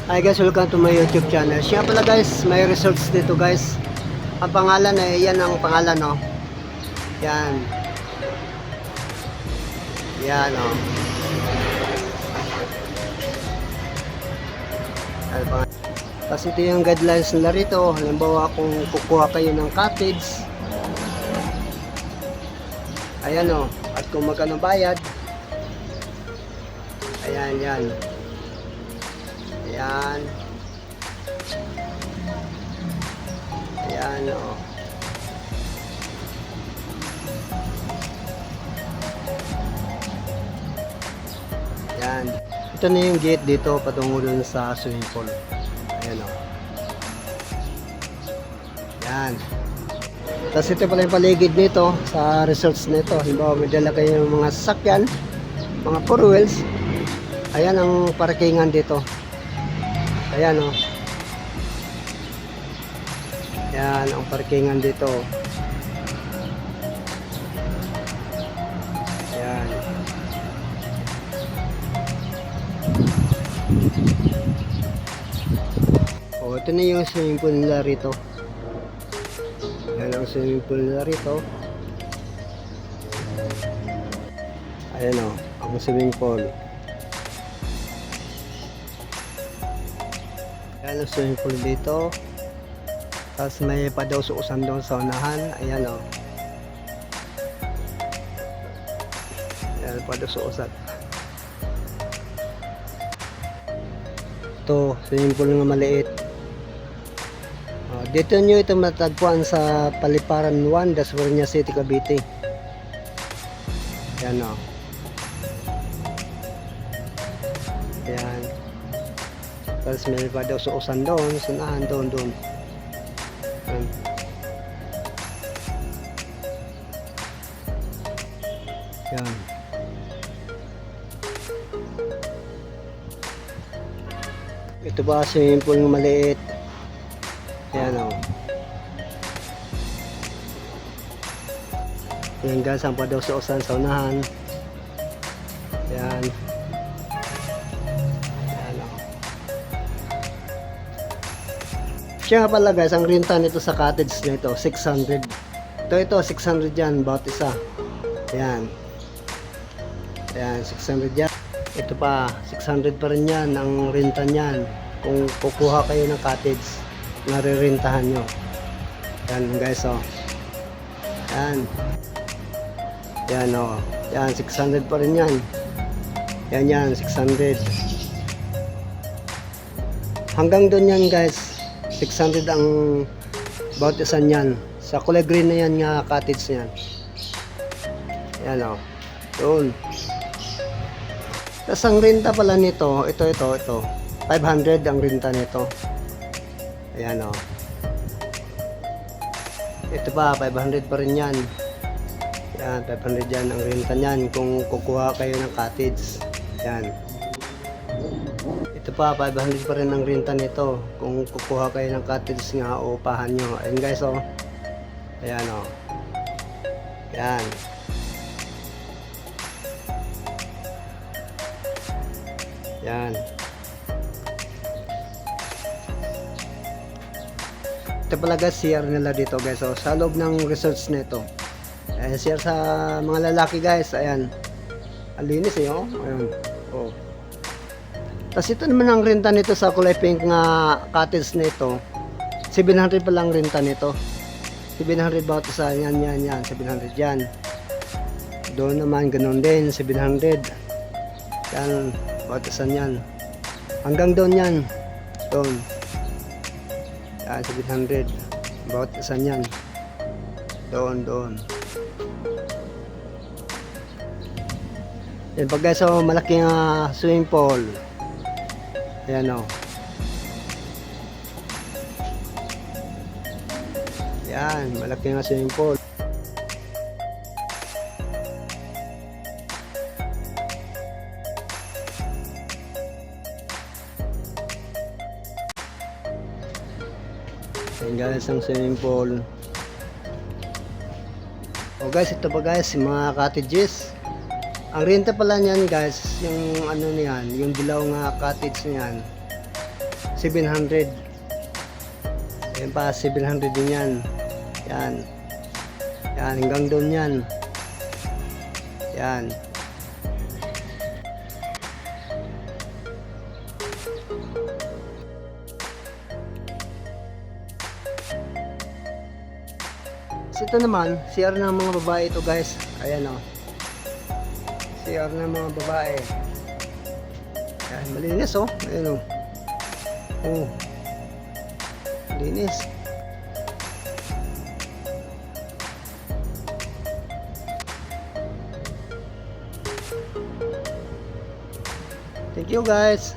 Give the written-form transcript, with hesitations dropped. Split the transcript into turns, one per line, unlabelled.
Hi guys, welcome to my YouTube channel. Siya pala guys, may resorts dito guys. Ang pangalan ay, yan ang pangalan no. Yan. Yan o. Tapos ito yung guidelines nila rito. Halimbawa kung kukuha kayo ng cottage. Ayan o. At kung magkano bayad. Ayan, yan. Ayan. Ayan o. Ayan. Ito na yung gate dito patungo dun sa swimming pool. Ayan o. Ayan. Tapos ito pala yung paligid nito sa resorts nito. Halimbawa may dala kayo ng mga sasakyan, mga four wheels. Ayan ang parkingan dito. Ayan o. Ayan ang parkingan dito. Ayan. O, ito na yung swimming pool nila rito. Ayan ang swimming pool nila rito. Ayan o, ang swimming pool. Ayan ang swimming pool dito. Tapos may padaususan doon sa unahan. Ayan o. Ayan, padaususan. Ito, swimming pool nga maliit. Dito nyo ito matagpuan sa Paliparan 1, Dasmariñas City, Cavite. Ayan o. Ayan. Tapos may padaususan doon, sunahan doon. Ayan. Ayan. Ito ba swimming pool ng maliit? Ayan o. Ayan guys, ang padaususan sa unahan. Ayan. Ayan o. Siya nga pala guys, ang renta nito sa cottage nito 600. Ito 600 yan, bawat isa. Ayan. Ayan, 600 yan. Ito pa, 600 pa rin yan ang renta niyan. Kung kukuha kayo ng cottage na rirentahan nyo. Ayan guys o. Ayan. Ayan o. Ayan, 600 pa rin yan. Ayan, 600. Hanggang doon yan guys. 600 ang bawat isa niyan. Sa kulay green na yan nga cottage niyan. Ayan o. Doon. Tapos ang renta pala nito, ito. 500 ang renta nito. Ayan o. Ito pa, 500 pa rin yan. Ayan, 500 yan ang renta niyan kung kukuha kayo ng cottage. Ayan. Ito pa, 500 pa rin ang renta nito kung kukuha kayo ng cottage nga o upahan nyo. Ayan guys o. Ayan o. Ayan. Ayan. Ito pala guys, CR nila dito guys. So, sa loob ng resorts nito. Ayan, CR sa mga lalaki guys. Ayan. Alinis eh oh. Ayan. Oh. Tapos ito naman ang renta nito sa kulay pink nga cottage nito. 700 pa lang renta nito. 700 bawat isa. Yan. 700 yan. Doon naman ganun din. 700. Yan. Bawat isa yan. Hanggang doon yan. Doon. Yan, 700. Bawat isa yan. Doon. Yan pag guys, so malaking swimming pool. Ayan o. Yan, malaking swimming pool. Ayan guys, ang swimming pool. O guys, ito pa guys, mga cottages. Ang renta pala niyan guys, yung ano niyan, yung dilaw nga cottage niyan. 700. Ayan pa, 700 din yan. Yan. Yan, hanggang doon yan. Yan. So, ito naman, CR ng mga babae ito guys. Ayan o. CR ng mga babae. Ayan, malinis o. Ayan o. Oh. Malinis. Thank you guys.